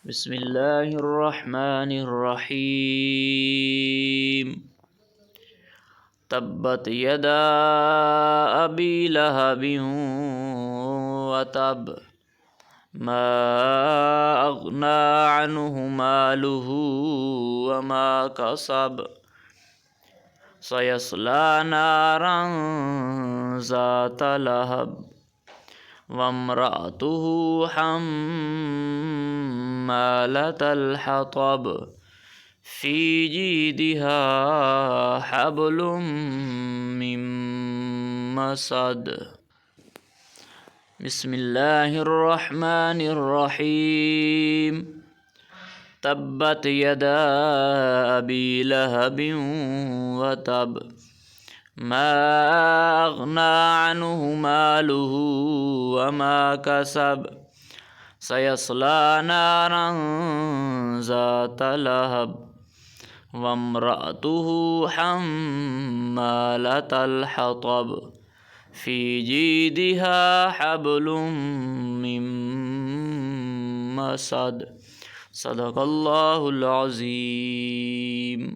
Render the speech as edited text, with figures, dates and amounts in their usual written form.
बिस्मिल्लाहिर्रहमानिर्रहीम। तब्बत यदा अबी लहबिन व तब मा अग़ना अन्हु मालुहु व मा कसब सयस्ला नारन ज़ात लहब वम्रअतुहु हम्मालतल हतब फ़ी जीदिहा हब्लुम मिन मसद। बिस्मिल्लाहिर्रहमानिर्रहीम। तब्बत यदा अबी लहबिन व तब मा अग़ना अन्हु मालुहु व मा कसब सयस्ला नारन ज़ात लहब वम्रअतुहु हम्मालतल हतब फ़ी जीदिहा हब्लुम मिन मसद। सदक़ल्लाहुल अज़ीम।